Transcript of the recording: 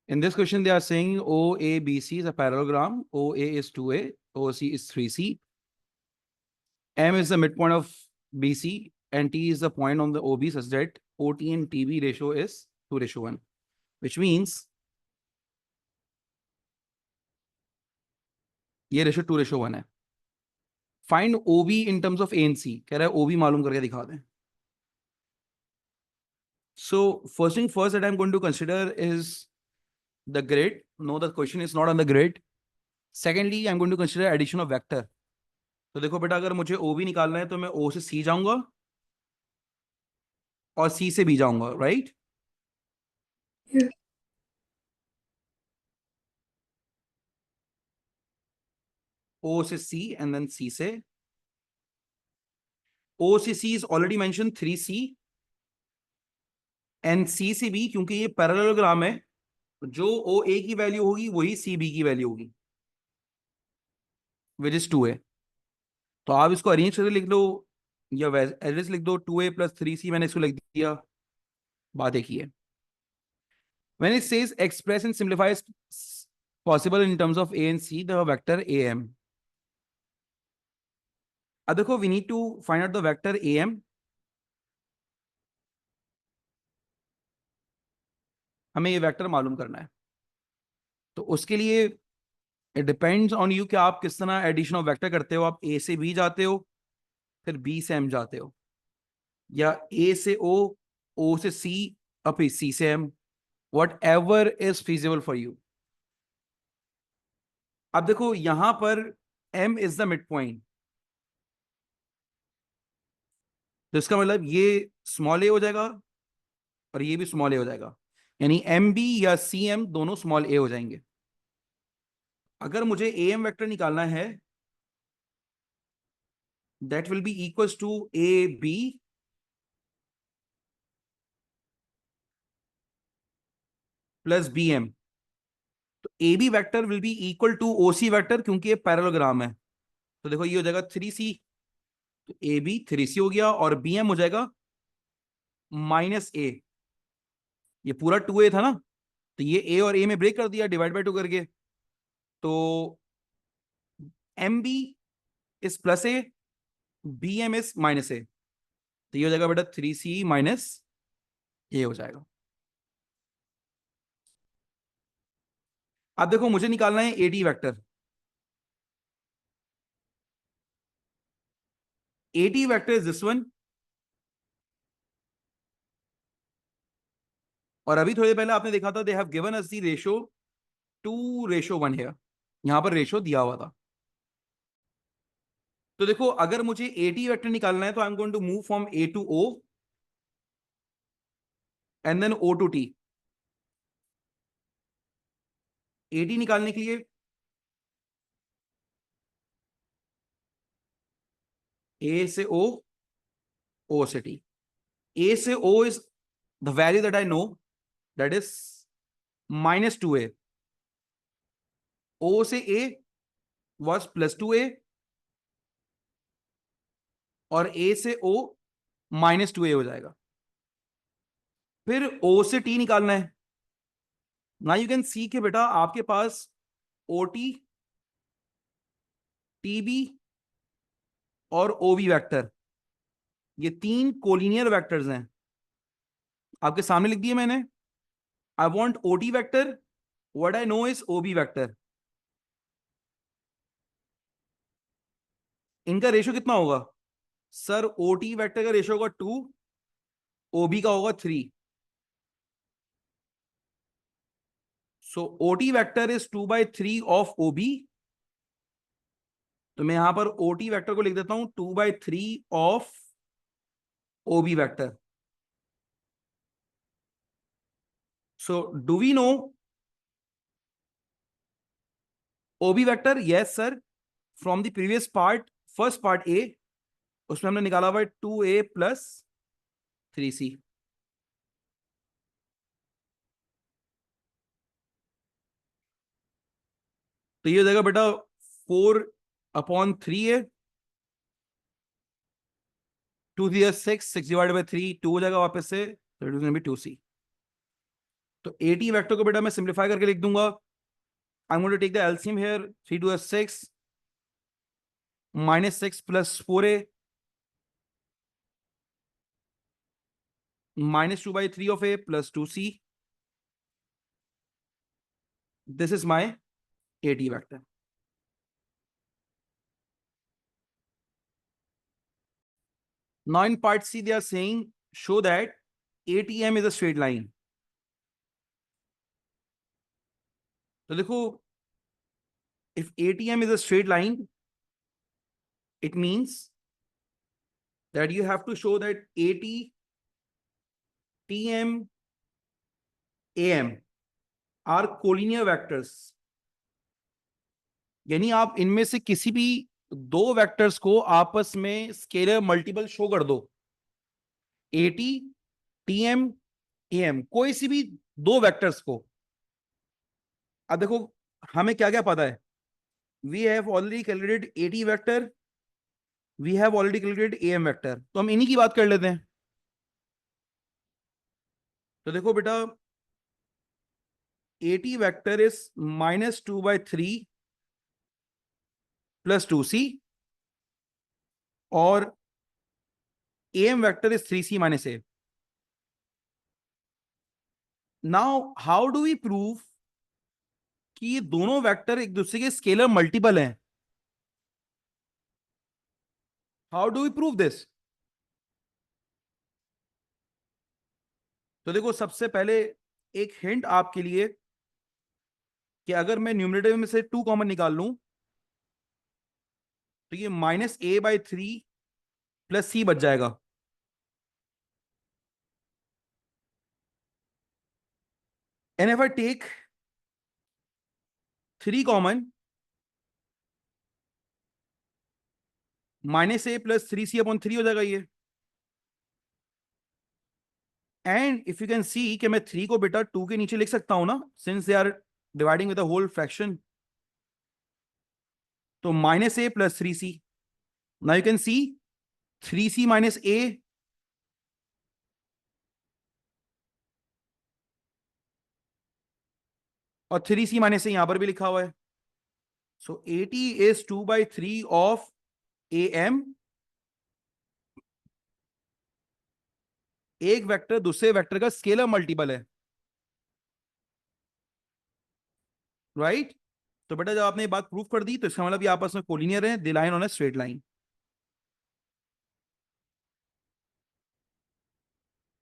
In this question, they are saying OABC is a parallelogram. OA is 2A, OC is 3C. M is the midpoint of BC, and T is the point on the OB such that OT and TB ratio is 2:1, which means ये ratio 2:1 है. Find OB in terms of A and C. कह रहा है OB मालूम करके दिखा दें. So first thing first that I'm going to consider is the grid. No, the question is not on the grid. Secondly, I'm going to consider addition of vector. तो देखो बेटा, अगर मुझे OB निकालना है तो मैं O से C जाऊंगा और C से B जाऊंगा, राइट? Yeah. O से C and then C से O से C is already mentioned 3C and C से B, क्योंकि ये पैरेललोग्राम है, जो OA की वैल्यू होगी वही CB की वैल्यू होगी, विच इज 2A. तो आप इसको अरेंज करके लिख लो या एड्रेस लिख दो. 2A + 3C मैंने इसको लिख दिया. बात एक ही है. When it says express and simplify is possible in terms of A and C, the vector AM. अब देखो, we need to find out the vector AM. हमें ये वेक्टर मालूम करना है. तो उसके लिए इट डिपेंड्स ऑन यू कि आप किस तरह एडिशन ऑफ वेक्टर करते हो. आप A से B जाते हो, फिर B से M जाते हो, या A से O, O से C, और फिर C से M. Whatever is feasible for you. अब देखो यहां पर M is the midpoint, तो इसका मतलब ये स्मॉल a हो जाएगा और ये भी स्मॉल a हो जाएगा, यानी MB या CM दोनों स्मॉल a हो जाएंगे. अगर मुझे AM वेक्टर निकालना है, that will be equals to AB plus BM. तो AB vector will be equal to OC vector, क्योंकि ये पैरेललोग्राम है. तो देखो ये हो जाएगा 3C, तो AB 3C हो गया, और BM हो जाएगा -A. ये पूरा 2A था ना, तो ये A और A में ब्रेक कर दिया डिवाइड बाय 2 करके. तो MB is +A, BM is -A. तो ये हो जाएगा बेटा 3C - A हो जाएगा. अब देखो मुझे निकालना है AD vector. AD vector is this one, और अभी थोड़ी देर पहले आपने देखा था they have given us the ratio 2:1 here. यहां पर रेशो दिया हुआ था. तो देखो अगर मुझे AD वेक्टर निकालना है तो I am going to move from A to O and then O to T. AD निकालने के लिए A से O, O से T. A से O is the value that I know, that is -2A. O से A was +2A, और A से O -2A हो जाएगा. फिर O से T निकालना है. ना यू कैन सी के बेटा आपके पास OT, TB और OB वेक्टर, ये 3 कोलिनियर वेक्टर्स हैं. आपके सामने लिख दिए मैंने. I want OT vector, what I know is OB vector. इनका रेशो कितना होगा सर? OT वेक्टर का रेशो होगा 2, OB का होगा 3. सो OT vector is 2/3 of OB. तो मैं यहां पर OT वेक्टर को लिख देता हूं 2/3 of OB vector. So do we know OB vector? Yes sir, from the previous part, first part A, उसमें हमने निकाला हुआ है 2A + 3C. तो ये हो जाएगा बेटा 4/3A, 2 6, 6 / 3, 2 हो जाएगा वापस से, तो इट विल बी 2C. तो एटी वेक्टर को बेटा मैं सिंप्लीफाई करके लिख दूंगा। I am going to take the LCM here, 3 2 6 -6 + 4a -2/3 of a + 2c. This is my AT vector. Now in part C, they are saying show that ATM is a straight line. तो देखो, if ATM is a straight line, it means that you have to show that AT, TM, AM are collinear vectors. यानी आप इनमें से किसी भी दो vectors को आपस में स्केलर मल्टीपल शो कर दो। एटी, टीएम, एएम, कोई सी भी दो वेक्टर्स को। अब देखो हमें क्या क्या पता है। We have already calculated AT vector, we have already calculated AM vector, तो हम इन्हीं की बात कर लेते हैं। तो देखो बेटा, एटी वेक्टर इज -2/3 + 2c और AM vector is 3c - a। Now how do we prove कि ये दोनों वेक्टर एक दूसरे के स्केलर मल्टीपल हैं? How do we prove this? तो देखो सबसे पहले एक हिंट आपके लिए कि अगर मैं न्यूमरेटर में से 2 कॉमन निकाल लूं तो ये -a/3 + c बच जाएगा। And if I take 3 common, -a + 3c/3 हो जाएगा ये। And if you can see कि मैं 3 को बेटा 2 के नीचे लिख सकता हूं ना, since they are dividing with the whole fraction. तो -a + 3c, now you can see 3c - a और 3c - a यहां पर भी लिखा हुआ है। सो 80 इज 2/3 ऑफ am। एक वेक्टर दूसरे वेक्टर का स्केलर मल्टीपल है, राइट? तो बेटा जब आपने ये बात प्रूव कर दी तो इसका मतलब ये आपस में कोलिनियर है, they line on a straight line.